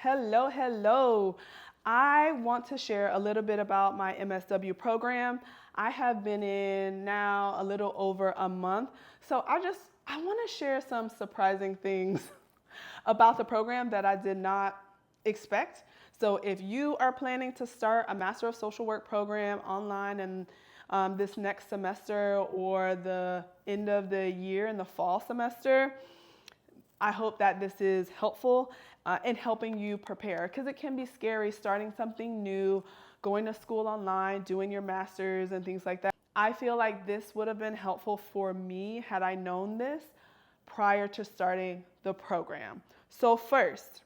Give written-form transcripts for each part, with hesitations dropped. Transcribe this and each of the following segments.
Hello, hello. I want to share a little bit about my MSW program. I have been in now a little over a month. So I want to share some surprising things about the program that I did not expect. So if you are planning to start a Master of Social Work program online and this next semester or the end of the year in the fall semester, I hope that this is helpful in helping you prepare, because it can be scary starting something new, going to school online, doing your master's and things like that. I feel like this would have been helpful for me had I known this prior to starting the program. So first,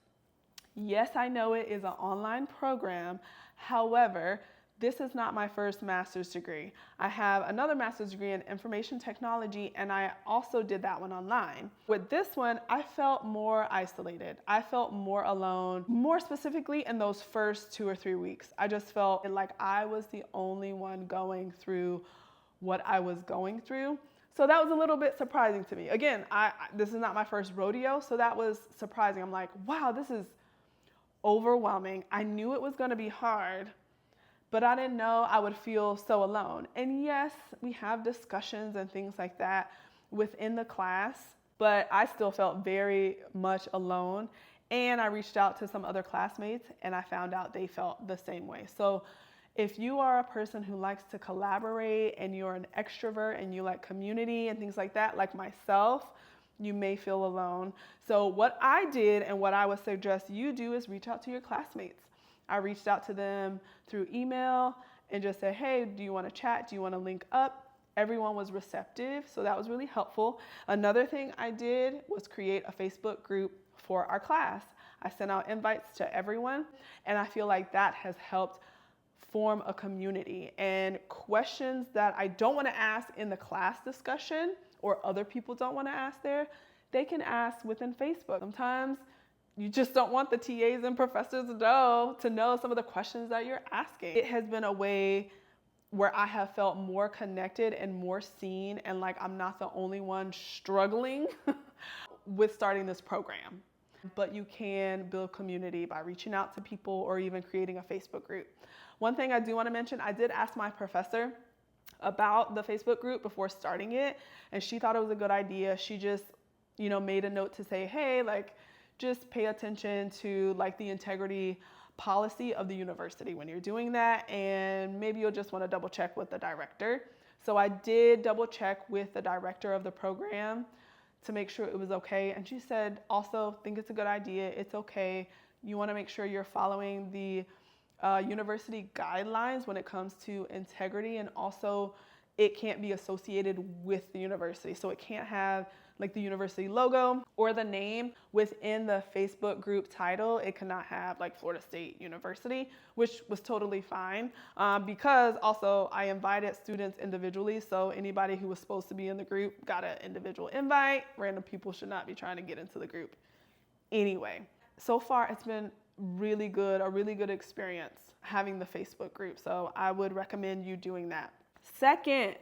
yes, I know it is an online program. However, this is not my first master's degree. I have another master's degree in information technology, and I also did that one online. With this one, I felt more isolated. I felt more alone, more specifically in those first 2 or 3 weeks. I just felt like I was the only one going through what I was going through. So that was a little bit surprising to me. Again, this is not my first rodeo, so that was surprising. I'm like, wow, this is overwhelming. I knew it was going to be hard, but I didn't know I would feel so alone. And yes, we have discussions and things like that within the class, but I still felt very much alone. And I reached out to some other classmates and I found out they felt the same way. So if you are a person who likes to collaborate and you're an extrovert and you like community and things like that, like myself, you may feel alone. So what I did and what I would suggest you do is reach out to your classmates. I reached out to them through email and just said, hey, do you want to chat? Do you want to link up? Everyone was receptive, so that was really helpful. Another thing I did was create a Facebook group for our class. I sent out invites to everyone, and I feel like that has helped form a community. And questions that I don't want to ask in the class discussion or other people don't want to ask there, they can ask within Facebook. Sometimes you just don't want the TAs and professors to know some of the questions that you're asking. It has been a way where I have felt more connected and more seen, and like I'm not the only one struggling with starting this program. But you can build community by reaching out to people or even creating a Facebook group. One thing I do want to mention, I did ask my professor about the Facebook group before starting it, and she thought it was a good idea. She just, made a note to say, hey, just pay attention to the integrity policy of the university when you're doing that, and maybe you'll just want to double check with the director. So I did double check with the director of the program to make sure it was okay, and she said, also think it's a good idea, it's okay. You want to make sure you're following the university guidelines when it comes to integrity, and also it can't be associated with the university. So it can't have the university logo or the name within the Facebook group title. It cannot have Florida State University, which was totally fine because also I invited students individually. So anybody who was supposed to be in the group got an individual invite. Random people should not be trying to get into the group. Anyway, so far it's been a really good experience having the Facebook group. So I would recommend you doing that. Second,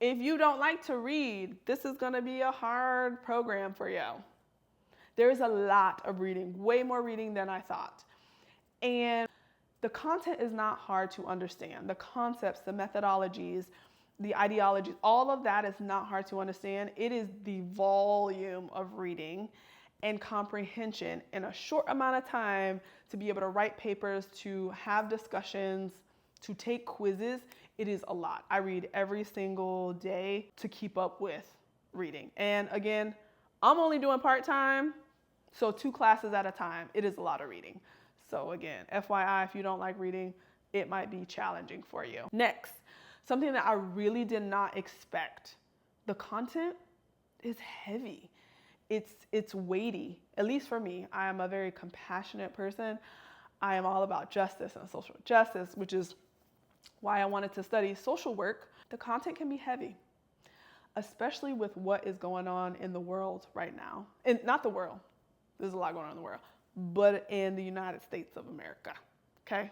if you don't like to read, this is going to be a hard program for you. There's a lot of reading, way more reading than I thought. And the content is not hard to understand. The concepts, the methodologies, the ideologies, all of that is not hard to understand. It is the volume of reading and comprehension in a short amount of time to be able to write papers, to have discussions, to take quizzes. It is a lot. I read every single day to keep up with reading. And again, I'm only doing part-time, so 2 classes at a time. It is a lot of reading. So again, FYI, if you don't like reading, it might be challenging for you. Next, something that I really did not expect. The content is heavy. It's weighty, at least for me. I am a very compassionate person. I am all about justice and social justice, which is why I wanted to study social work. The content can be heavy, especially with what is going on in the world right now. And not the world, there's a lot going on in the world, but in the United States of America, okay?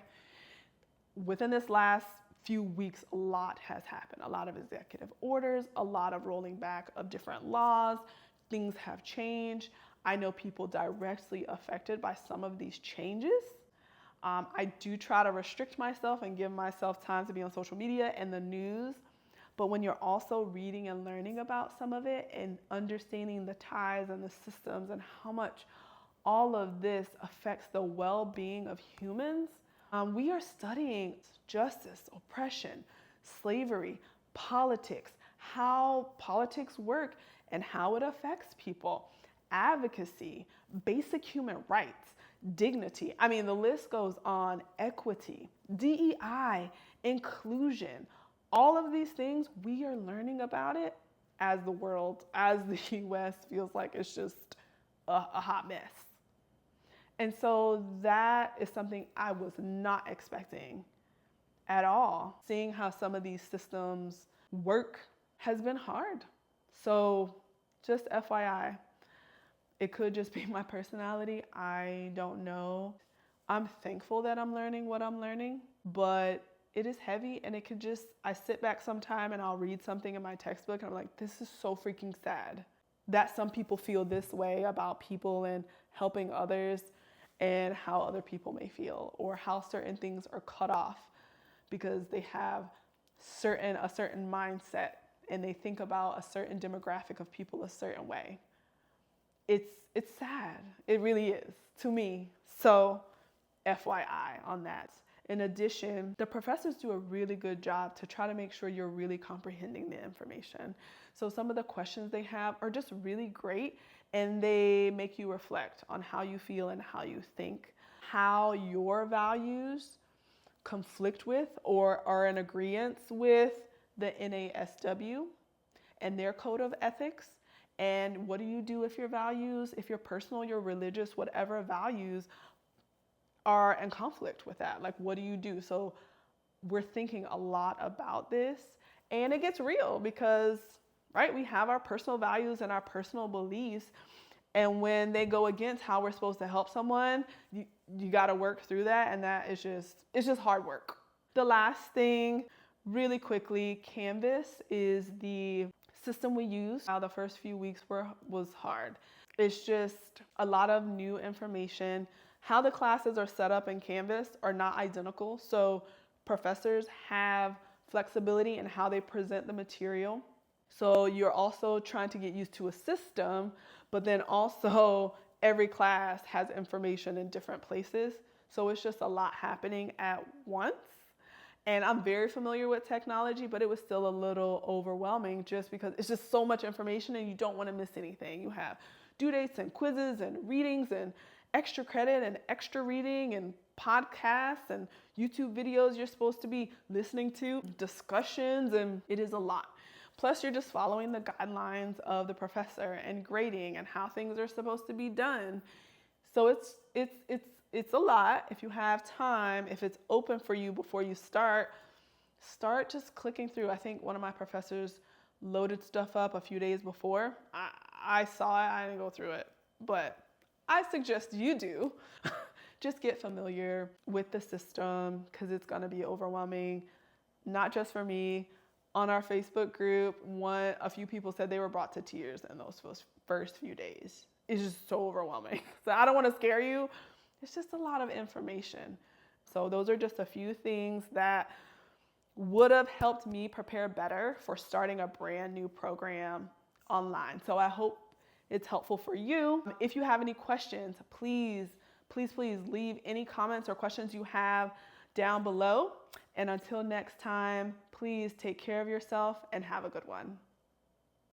Within this last few weeks, a lot has happened. A lot of executive orders, a lot of rolling back of different laws. Things have changed. I know people directly affected by some of these changes. I do try to restrict myself and give myself time to be on social media and the news. But when you're also reading and learning about some of it and understanding the ties and the systems and how much all of this affects the well-being of humans, we are studying justice, oppression, slavery, politics, how politics work and how it affects people, advocacy, basic human rights, dignity. I mean, the list goes on, equity, DEI, inclusion. All of these things, we are learning about it as the world, as the US feels like it's just a hot mess. And so that is something I was not expecting at all. Seeing how some of these systems work has been hard. So just FYI, it could just be my personality. I don't know. I'm thankful that I'm learning what I'm learning, but it is heavy, and it could just, I sit back sometime and I'll read something in my textbook and I'm like, this is so freaking sad that some people feel this way about people and helping others, and how other people may feel, or how certain things are cut off because they have a certain mindset and they think about a certain demographic of people a certain way. It's sad. It really is to me. So FYI on that. In addition, the professors do a really good job to try to make sure you're really comprehending the information. So some of the questions they have are just really great, and they make you reflect on how you feel and how you think, how your values conflict with or are in agreement with the NASW and their code of ethics. And what do you do if your values, if your personal, your religious, whatever values are in conflict with that? Like, what do you do? So we're thinking a lot about this, and it gets real because, right, we have our personal values and our personal beliefs, and when they go against how we're supposed to help someone, you got to work through that, and that is it's just hard work. The last thing, really quickly, Canvas is the system we use. Now, the first few weeks was hard. It's just a lot of new information. How the classes are set up in Canvas are not identical, so professors have flexibility in how they present the material. So you're also trying to get used to a system, but then also every class has information in different places. So it's just a lot happening at once. And I'm very familiar with technology, but it was still a little overwhelming just because it's just so much information and you don't want to miss anything. You have due dates and quizzes and readings and extra credit and extra reading and podcasts and YouTube videos you're supposed to be listening to, discussions, and it is a lot. Plus, you're just following the guidelines of the professor and grading and how things are supposed to be done. So it's a lot. If you have time, if it's open for you before you start just clicking through. I think one of my professors loaded stuff up a few days before. I saw it, I didn't go through it, but I suggest you do. Just get familiar with the system because it's going to be overwhelming, not just for me. On our Facebook group, a few people said they were brought to tears in those first few days. It's just so overwhelming. So I don't want to scare you. It's just a lot of information. So those are just a few things that would have helped me prepare better for starting a brand new program online. So I hope it's helpful for you. If you have any questions, please leave any comments or questions you have down below. And until next time, please take care of yourself and have a good one.